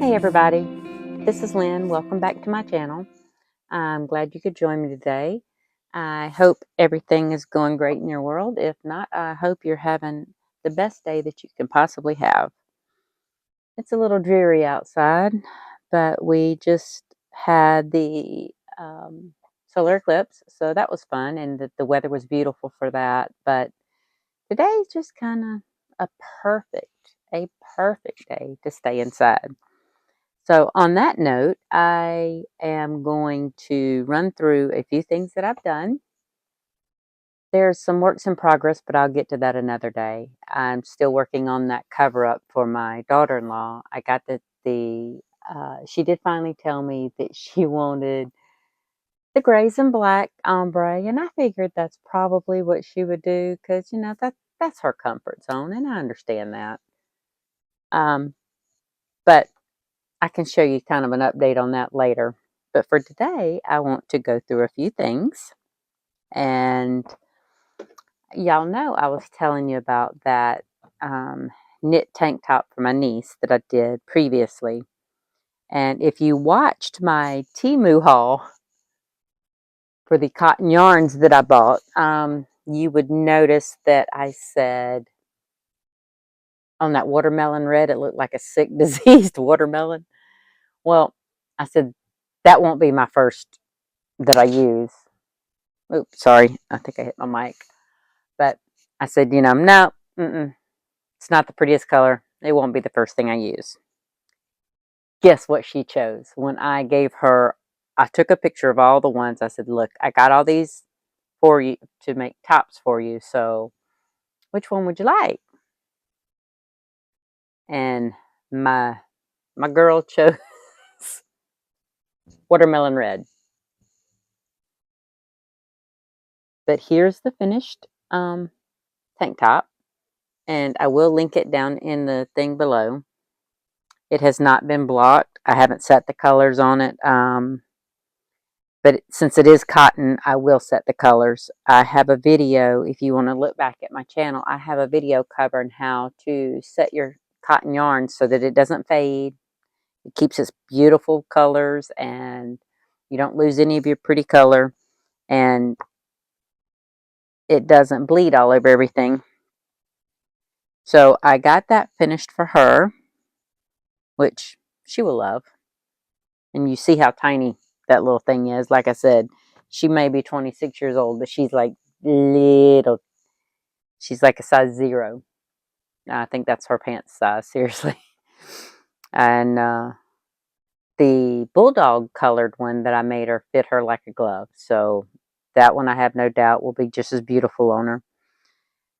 Hey everybody, this is Lynn. Welcome back to my channel. I'm glad you could join me today. I hope everything is going great in your world. If not, I hope you're having the best day that you can possibly have. It's a little dreary outside, but we just had the solar eclipse, so that was fun, and the weather was beautiful for that. But today's just kind of a a perfect day to stay inside. So on that note, I am going to run through a few things that I've done. There's some works in progress, but I'll get to that another day. I'm still working on that cover up for my daughter-in-law. I got she did finally tell me that she wanted the grays and black ombre, and I figured that's probably what she would do because, that's her comfort zone, and I understand that. But I can show you kind of an update on that later. But for today, I want to go through a few things. And y'all know I was telling you about that knit tank top for my niece that I did previously. And if you watched my Temu haul for the cotton yarns that I bought, you would notice that I said on that watermelon red, it looked like a sick, diseased watermelon. Well, I said, that won't be my first that I use. Oops, sorry. I think I hit my mic. But I said, no, it's not the prettiest color. It won't be the first thing I use. Guess what she chose? When I gave her, I took a picture of all the ones. I said, look, I got all these for you to make tops for you. So which one would you like? And my girl chose watermelon red. But here's the finished tank top. And I will link it down in the thing below. It has not been blocked. I haven't set the colors on it. But since it is cotton, I will set the colors. I have a video, if you want to look back at my channel, I have a video covering how to set your cotton yarn so that it doesn't fade. It keeps its beautiful colors and you don't lose any of your pretty color. And it doesn't bleed all over everything. So I got that finished for her, which she will love. And you see how tiny that little thing is. Like I said, she may be 26 years old, but she's like little. She's like a size 0. I think that's her pants size, seriously. And the bulldog colored one that I made her fit her like a glove. So that one I have no doubt will be just as beautiful on her.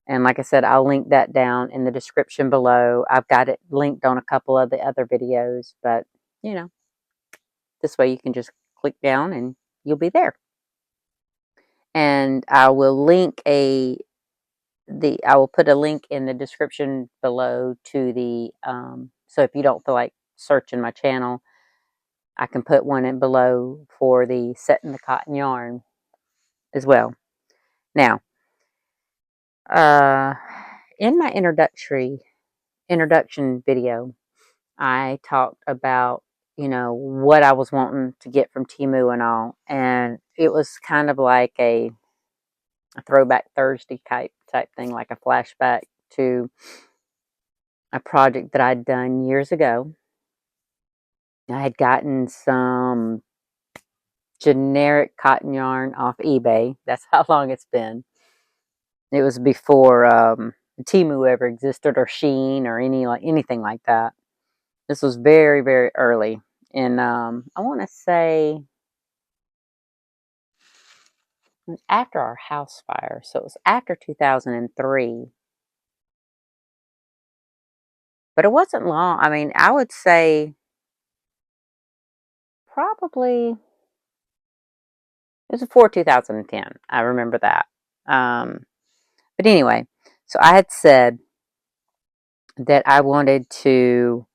And like I said, I'll link that down in the description below. I've got it linked on a couple of the other videos, but this way you can just click down and you'll be there. And I will I will put a link in the description below to the so if you don't feel like searching my channel, I can put one in below for the setting the cotton yarn as well. Now, in my introduction video, I talked about what I was wanting to get from Temu and all, and it was kind of like a throwback Thursday type thing, like a flashback to a project that I'd done years ago. I had gotten some generic cotton yarn off eBay. That's how long it's been. It was before Temu ever existed, or Shein, or anything like that. This was very, very early. And I want to say it was after our house fire. So it was after 2003. But it wasn't long. I mean, I would say probably it was before 2010. I remember that. But anyway, so I had said that I wanted to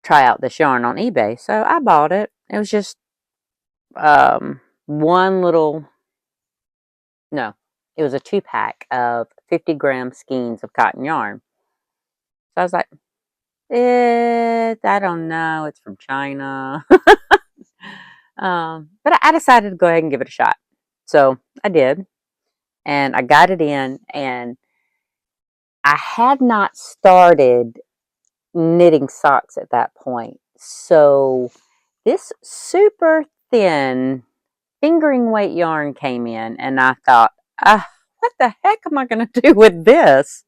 try out this yarn on eBay. So I bought it. It was just one little, no, it was a 2-pack of 50-gram skeins of cotton yarn. So I was like, I don't know. It's from China. But I decided to go ahead and give it a shot. So I did. And I got it in. And I had not started knitting socks at that point. So this super thin fingering weight yarn came in. And I thought, what the heck am I going to do with this?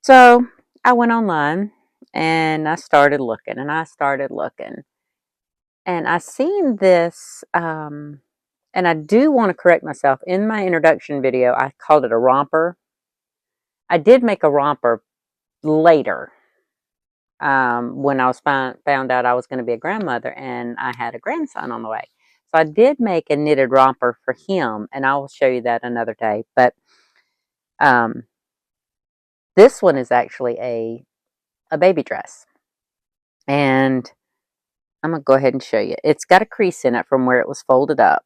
So I went online and I started looking and I started looking. And I seen this, and I do want to correct myself. In my introduction video, I called it a romper. I did make a romper later, when I was found out I was going to be a grandmother and I had a grandson on the way. So I did make a knitted romper for him, and I will show you that another day. But um, this one is actually a baby dress, and I'm gonna go ahead and show you. It's got a crease in it from where it was folded up,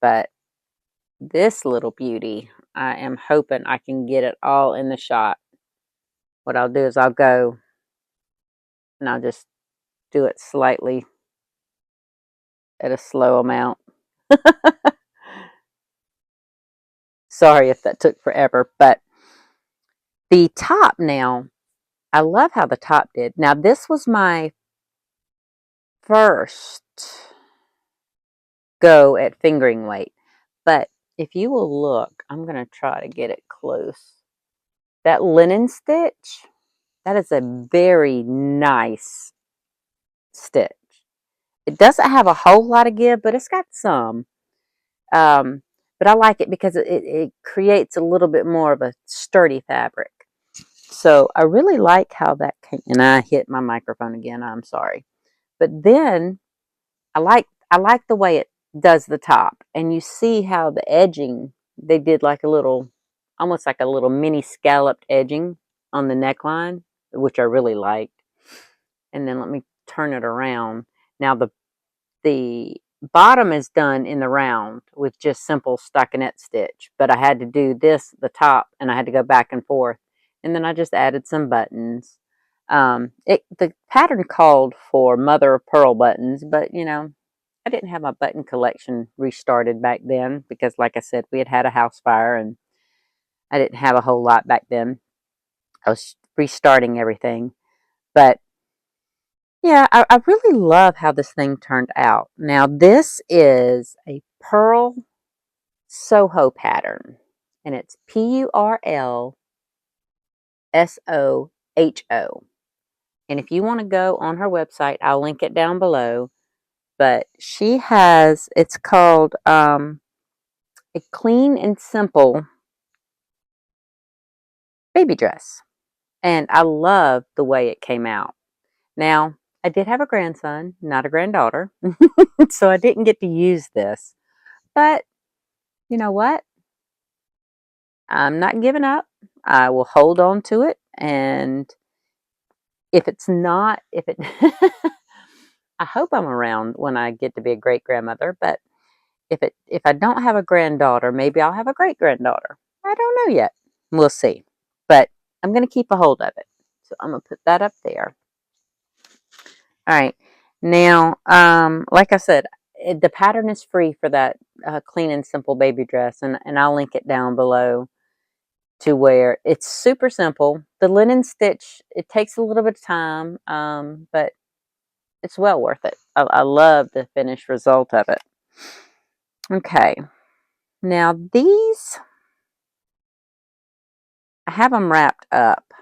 but this little beauty, I am hoping I can get it all in the shot. What I'll do is I'll go and I'll just do it slightly at a slow amount. Sorry if that took forever, but the top now, I love how the top did. Now this was my first go at fingering weight, but if you will look, I'm going to try to get it close. That linen stitch, that is a very nice stitch. It doesn't have a whole lot of give, but it's got some. But I like it because it creates a little bit more of a sturdy fabric. So I really like how that came. And I hit my microphone again. I'm sorry. But then I like the way it does the top. And you see how the edging, they did like a little, almost like a little mini scalloped edging on the neckline, which I really liked. And then let me turn it around. Now the bottom is done in the round with just simple stockinette stitch, but I had to do this, the top, and I had to go back and forth. And then I just added some buttons. The pattern called for mother of pearl buttons, but you know, I didn't have my button collection restarted back then because, like I said, we had a house fire and I didn't have a whole lot back then. I was restarting everything. But yeah, I really love how this thing turned out. Now, this is a Purl Soho pattern, and it's PurlSoho. And if you want to go on her website, I'll link it down below. But she has, it's called a clean and simple baby dress. And I love the way it came out. Now, I did have a grandson, not a granddaughter, so I didn't get to use this. But you know what? I'm not giving up. I will hold on to it. And if it's not, if it, I hope I'm around when I get to be a great grandmother. But if I don't have a granddaughter, maybe I'll have a great granddaughter. I don't know yet. We'll see. But I'm going to keep a hold of it. So I'm going to put that up there. All right. Now, like I said, the pattern is free for that clean and simple baby dress, and I'll link it down below to where it's super simple. The linen stitch, it takes a little bit of time, but it's well worth it. I love the finished result of it. Okay. Now these, I have them wrapped up,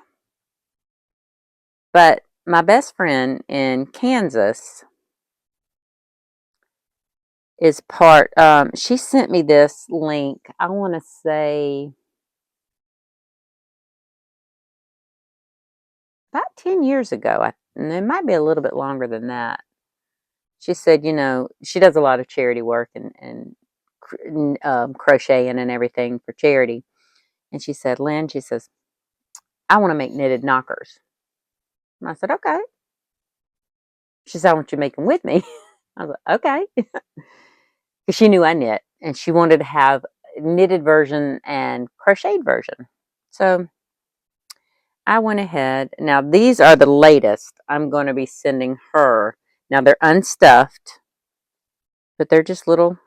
but my best friend in Kansas is part, she sent me this link, I want to say about 10 years ago. And it might be a little bit longer than that. She said, you know, she does a lot of charity work and crocheting and everything for charity. And she said, Lynn, she says, I want to make knitted knockers. And I said, okay. She said, I want you to make them with me. I was like, okay. Because she knew I knit and she wanted to have knitted version and crocheted version. So I went ahead. Now, these are the latest I'm going to be sending her. Now, they're unstuffed, but they're just little.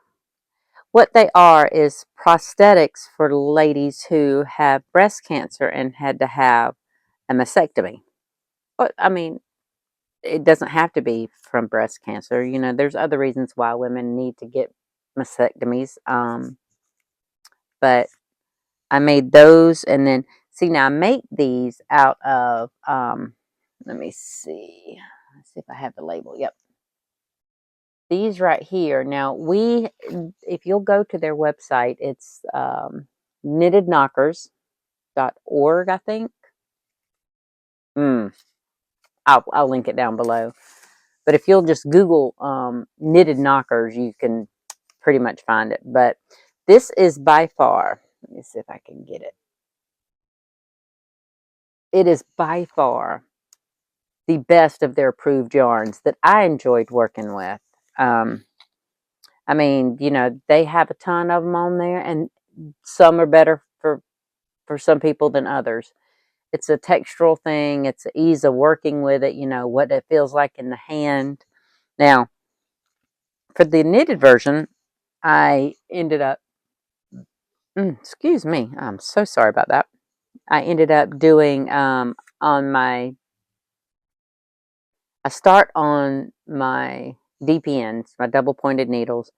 What they are is prosthetics for ladies who have breast cancer and had to have a mastectomy. But, I mean, it doesn't have to be from breast cancer. You know, there's other reasons why women need to get mastectomies. But I made those, and then see now I make these out of let me see. Let's see if I have the label. Yep. These right here. Now if you'll go to their website, it's knittedknockers.org, I think. I'll link it down below. But if you'll just Google knitted knockers, you can pretty much find it. But this is by far, let me see if I can get it. It is by far the best of their approved yarns that I enjoyed working with. I mean, you know, they have a ton of them on there, and some are better for some people than others. It's a textural thing. It's the ease of working with it. You know what it feels like in the hand. Now, for the knitted version, I ended up. Excuse me. I'm so sorry about that. I ended up doing on my. I start on my DPNs, my double pointed needles,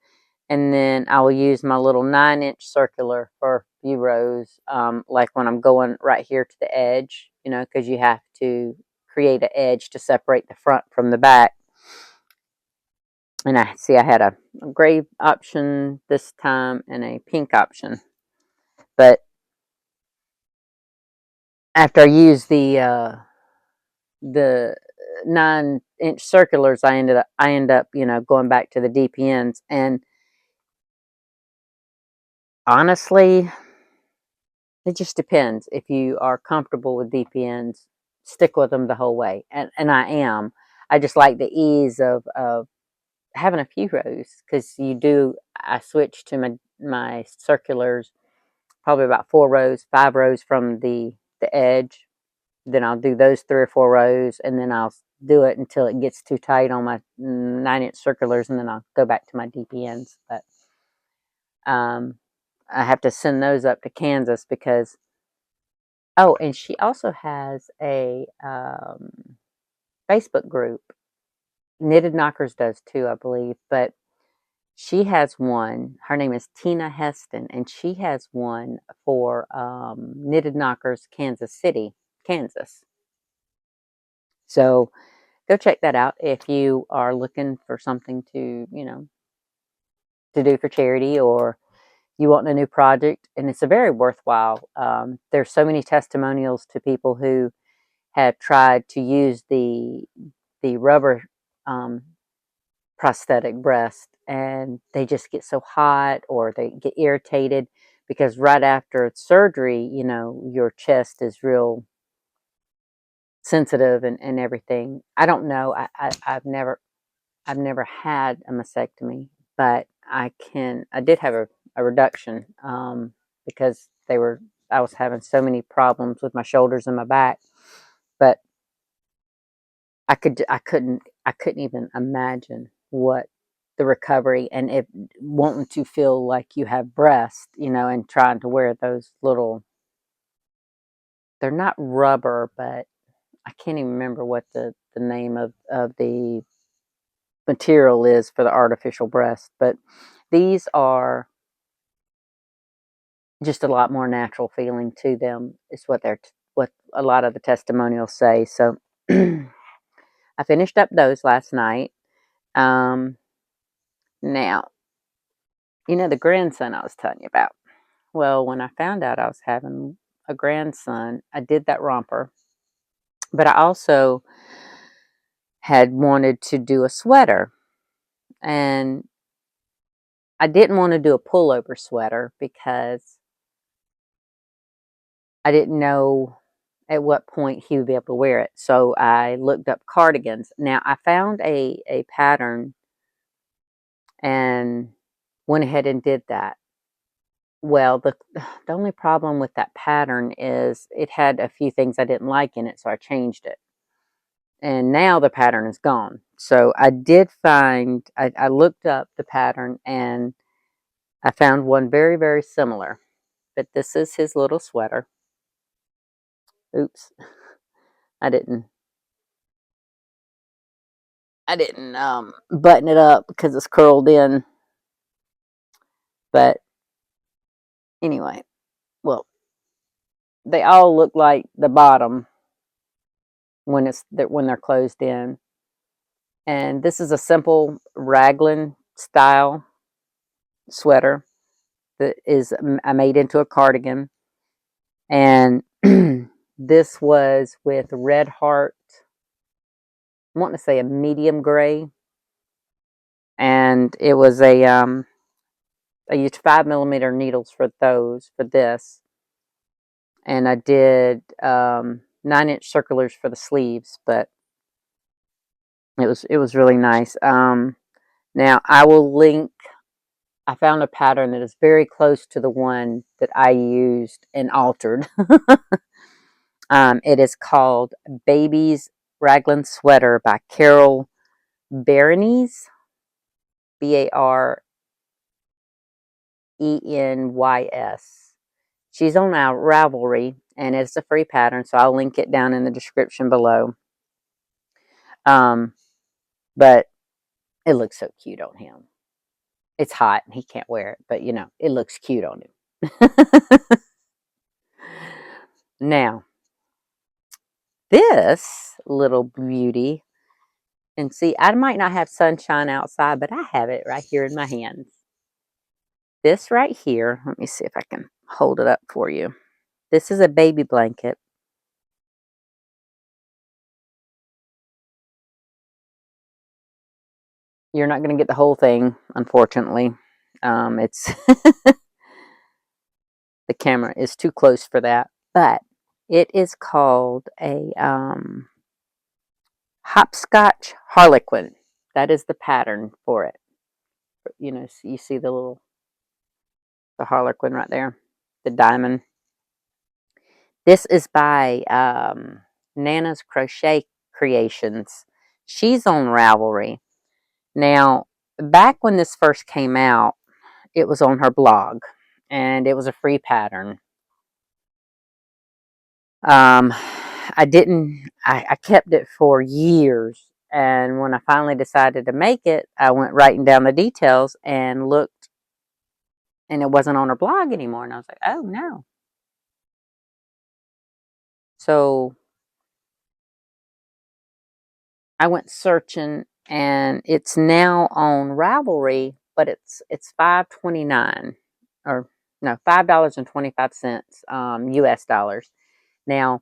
and then I will use my little 9-inch circular for a few rows, like when I'm going right here to the edge, you know, because you have to create an edge to separate the front from the back. And I see I had a gray option this time and a pink option. But after I use the 9-inch circulars, I end up, you know, going back to the DPNs. And honestly, it just depends. If you are comfortable with DPNs, stick with them the whole way. And I am. I just like the ease of having a few rows, because I switch to my circulars probably about 4 rows, 5 rows from the edge. Then I'll do those 3 or 4 rows, and then I'll do it until it gets too tight on my 9-inch circulars, and then I'll go back to my DPNs. But I have to send those up to Kansas because. Oh, and she also has a Facebook group. Knitted Knockers does too, I believe. But she has one. Her name is Tina Heston, and she has one for Knitted Knockers, Kansas City, Kansas. So go check that out if you are looking for something to, you know, to do for charity, or you want a new project. And it's a very worthwhile. There's so many testimonials to people who have tried to use the rubber um, prosthetic breast, and they just get so hot or they get irritated because right after surgery, you know, your chest is real sensitive and everything. I don't know. I've never had a mastectomy, but I did have a reduction because I was having so many problems with my shoulders and my back. But I couldn't even imagine what the recovery and it wanting to feel like you have breast, you know, and trying to wear those little, they're not rubber, but I can't even remember what the name of the material is for the artificial breast. But these are just a lot more natural feeling to them, is what a lot of the testimonials say. So I finished up those last night. Now, you know, the grandson I was telling you about. Well, when I found out I was having a grandson, I did that romper, but I also had wanted to do a sweater, and I didn't want to do a pullover sweater because I didn't know at what point he would be able to wear it. So I looked up cardigans. Now I found a pattern and went ahead and did that. Well, the only problem with that pattern is it had a few things I didn't like in it, so I changed it. And now the pattern is gone. So I did find, I looked up the pattern and I found one very, very similar. But this is his little sweater. Oops, I didn't button it up because it's curled in. But anyway, well, they all look like the bottom when they're closed in. And this is a simple raglan style sweater that is I made into a cardigan. And this was with Red Heart. I want to say a medium gray, and it was I used 5mm needles for this, and I did 9-inch circulars for the sleeves, but it was really nice. Now I will link. I found a pattern that is very close to the one that I used and altered. It is called Baby's Raglan Sweater by Carol Berenice, Barenys. She's on our Ravelry, and it's a free pattern, so I'll link it down in the description below. But it looks so cute on him. It's hot, and he can't wear it, but it looks cute on him. Now, this little beauty, and see, I might not have sunshine outside, but I have it right here in my hands. This right here, let me see if I can hold it up for you. This is a baby blanket. You're not going to get the whole thing, unfortunately. It's the camera is too close for that, but it is called a Hopscotch Harlequin. That is the pattern for it. So you see the Harlequin right there, the diamond. This is by Nana's Crochet Creations. She's on Ravelry. Now, back when this first came out, it was on her blog, and it was a free pattern. I kept it for years, and when I finally decided to make it, I went writing down the details and looked, and it wasn't on her blog anymore, and I was like, oh no. So I went searching, and it's now on Ravelry, but it's $5.29, or no, $5.25 US dollars. Now,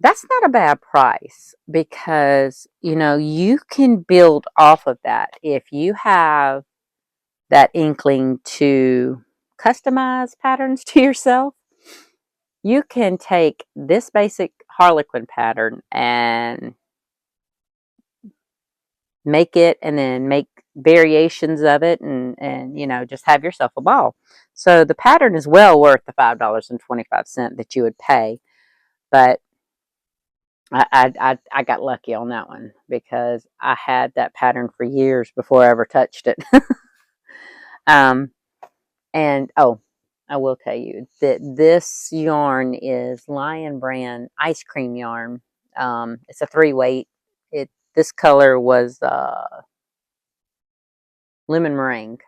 that's not a bad price because you can build off of that if you have that inkling to customize patterns to yourself. You can take this basic Harlequin pattern and make it, and then make variations of it, and just have yourself a ball. So the pattern is well worth the $5.25 that you would pay. But I got lucky on that one because I had that pattern for years before I ever touched it. um, and I will tell you that this yarn is Lion Brand ice cream yarn. It's a 3-weight. This color was lemon meringue.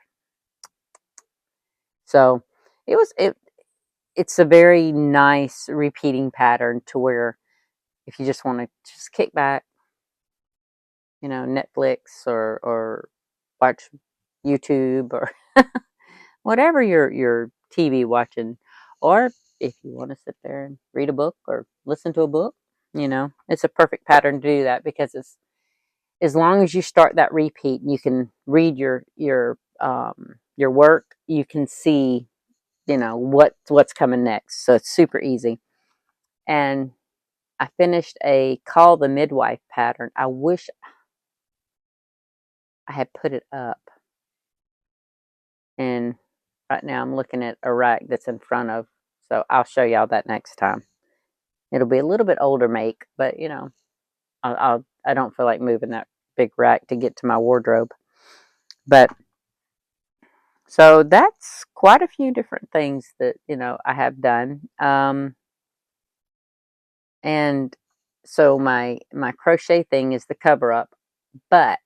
So it's a very nice repeating pattern to where if you just want to just kick back, Netflix or watch YouTube or whatever your TV watching, or if you want to sit there and read a book or listen to a book, it's a perfect pattern to do that, because it's as long as you start that repeat, you can read your work, you can see what's coming next, so it's super easy. And I finished a Call the Midwife pattern. I wish I had put it up, and Right now I'm looking at a rack that's in front of, so I'll show y'all that next time. It'll be a little bit older make, but you know, I don't feel like moving that big rack to get to my wardrobe. But so that's quite a few different things that, you know, I have done. And so my crochet thing is the cover up, but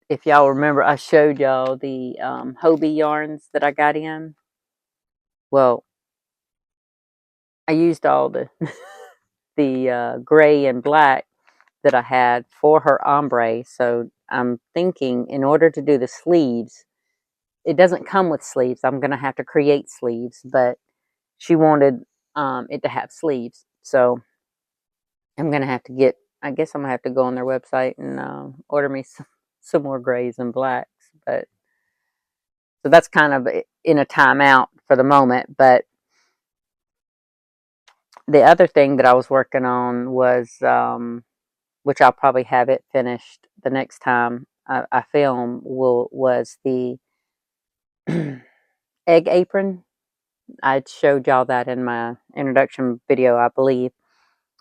if y'all remember, I showed y'all the Hobie yarns that I got in. Well, I used all the the gray and black that I had for her ombre. So I'm thinking, in order to do the sleeves, it doesn't come with sleeves. I'm gonna have to create sleeves, but she wanted it to have sleeves, so I'm gonna have to get. I guess I'm gonna have to go on their website and order me some more grays and blacks. But so that's kind of in a timeout for the moment. But the other thing that I was working on was, which I'll probably have it finished the next time I film, was the egg apron. I showed y'all that in my introduction video, I believe,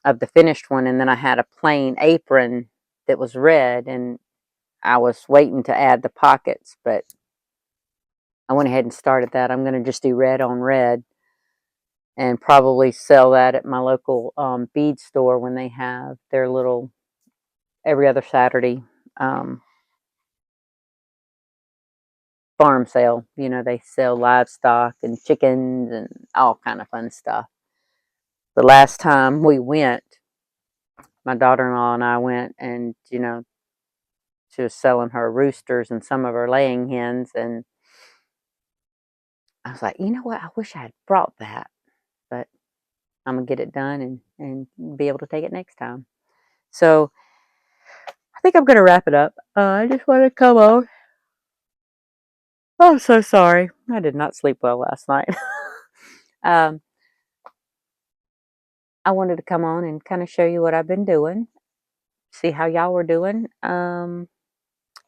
of the finished one, and then I had a plain apron that was red, and I was waiting to add the pockets, but I went ahead and started that. I'm going to just do red on red and probably sell that at my local bead store when they have their little every other Saturday um, farm sale. You know, they sell livestock and chickens and all kind of fun stuff. The last time we went, my daughter-in-law and I went, and you know, she was selling her roosters and some of her laying hens, and I was like, you know what? I wish I had brought that, but I'm gonna get it done and be able to take it next time. So I think I'm gonna wrap it up. I just want to come on. Oh, I'm so sorry. I did not sleep well last night. um, I wanted to come on and kind of show you what I've been doing, see how y'all were doing.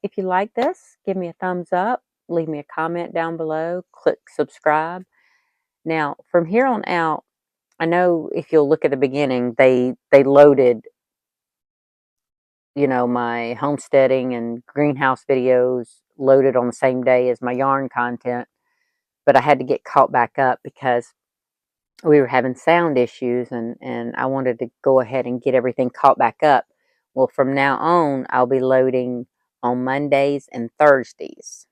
If you like this, give me a thumbs up, leave me a comment down below, click subscribe. Now, from here on out, I know if you'll look at the beginning, they loaded, you know, my homesteading and greenhouse videos loaded on the same day as my yarn content, but I had to get caught back up because we were having sound issues, and I wanted to go ahead and get everything caught back up. Well, from now on, I'll be loading on Mondays and Thursdays.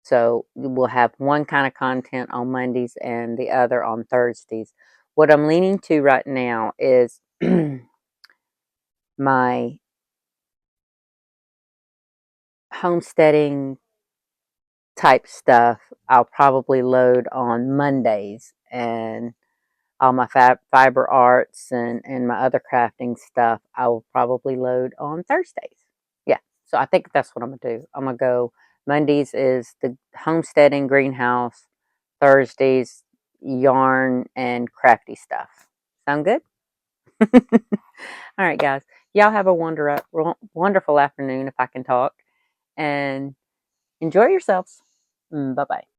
So we'll have one kind of content on Mondays and the other on Thursdays. What I'm leaning to right now is my homesteading type stuff. I'll probably load on Mondays, and all my fiber arts and my other crafting stuff I will probably load on Thursdays. Yeah, so I think that's what I'm gonna do. I'm gonna go Mondays is the homesteading greenhouse, Thursdays yarn and crafty stuff. Sound good? All right, guys. Y'all have a wonderful afternoon if I can talk, and enjoy yourselves. Bye bye.